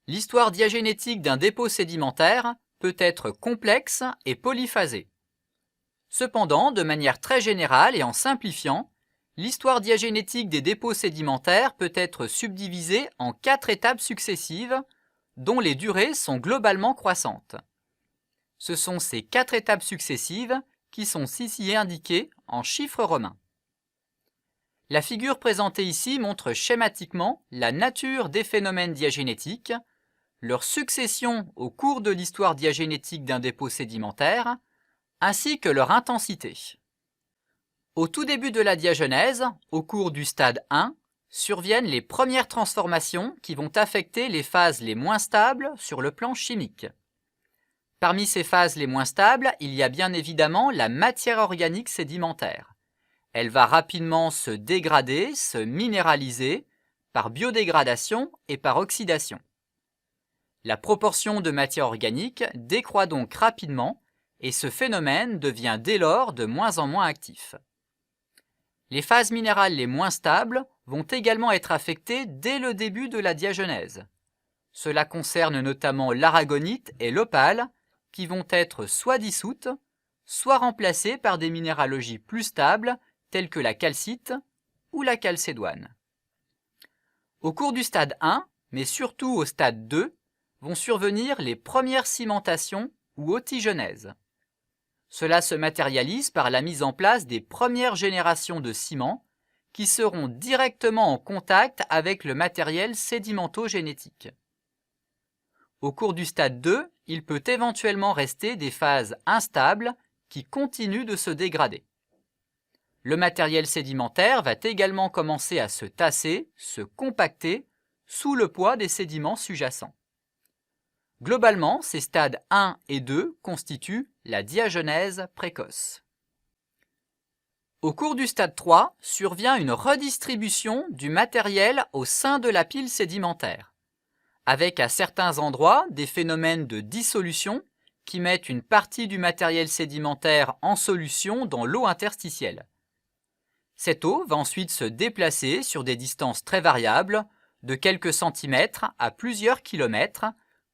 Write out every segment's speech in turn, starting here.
L'histoire diagénétique d'un dépôt sédimentaire peut être complexe et polyphasée. Cependant, de manière très générale et en simplifiant, l'histoire diagénétique des dépôts sédimentaires peut être subdivisée en 4 étapes successives, dont les durées sont globalement croissantes. Ce sont ces 4 étapes successives qui sont ici indiquées en chiffres romains. La figure présentée ici montre schématiquement la nature des phénomènes diagénétiques, leur succession au cours de l'histoire diagénétique d'un dépôt sédimentaire, ainsi que leur intensité. Au tout début de la diagenèse, au cours du stade 1, surviennent les premières transformations qui vont affecter les phases les moins stables sur le plan chimique. Parmi ces phases les moins stables, il y a bien évidemment la matière organique sédimentaire. Elle va rapidement se dégrader, se minéraliser, par biodégradation et par oxydation. La proportion de matière organique décroît donc rapidement et ce phénomène devient dès lors de moins en moins actif. Les phases minérales les moins stables vont également être affectées dès le début de la diagenèse. Cela concerne notamment l'aragonite et l'opale, qui vont être soit dissoutes, soit remplacées par des minéralogies plus stables, telles que la calcite ou la calcédoine. Au cours du stade 1, mais surtout au stade 2, vont survenir les premières cimentations ou otigenèses. Cela se matérialise par la mise en place des premières générations de ciments qui seront directement en contact avec le matériel sédimentogénétique. Au cours du stade 2, il peut éventuellement rester des phases instables qui continuent de se dégrader. Le matériel sédimentaire va également commencer à se tasser, se compacter, sous le poids des sédiments sous-jacents. Globalement, ces stades 1 et 2 constituent la diagenèse précoce. Au cours du stade 3, survient une redistribution du matériel au sein de la pile sédimentaire, avec à certains endroits des phénomènes de dissolution qui mettent une partie du matériel sédimentaire en solution dans l'eau interstitielle. Cette eau va ensuite se déplacer sur des distances très variables, de quelques centimètres à plusieurs kilomètres,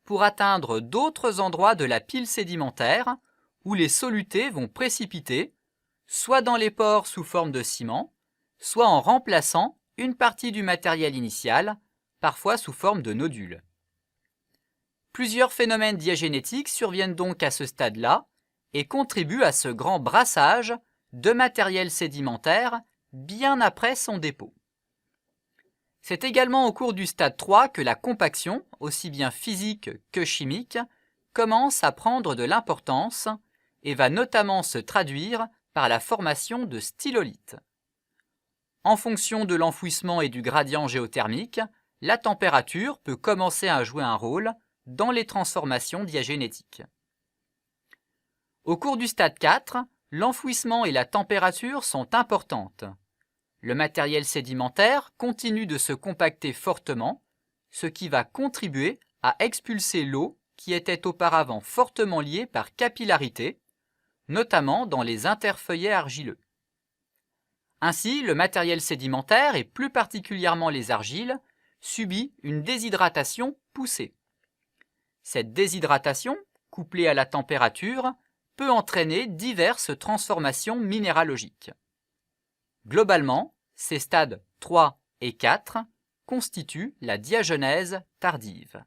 pour atteindre d'autres endroits de la pile sédimentaire où les solutés vont précipiter, soit dans les pores sous forme de ciment, soit en remplaçant une partie du matériel initial, parfois sous forme de nodules. Plusieurs phénomènes diagénétiques surviennent donc à ce stade-là et contribuent à ce grand brassage de matériel sédimentaire bien après son dépôt. C'est également au cours du stade 3 que la compaction, aussi bien physique que chimique, commence à prendre de l'importance et va notamment se traduire par la formation de stylolithes. En fonction de l'enfouissement et du gradient géothermique, la température peut commencer à jouer un rôle dans les transformations diagénétiques. Au cours du stade 4, l'enfouissement et la température sont importantes. Le matériel sédimentaire continue de se compacter fortement, ce qui va contribuer à expulser l'eau qui était auparavant fortement liée par capillarité, notamment dans les interfeuillets argileux. Ainsi, le matériel sédimentaire, et plus particulièrement les argiles, subit une déshydratation poussée. Cette déshydratation, couplée à la température, peut entraîner diverses transformations minéralogiques. Globalement, ces stades 3 et 4 constituent la diagenèse tardive.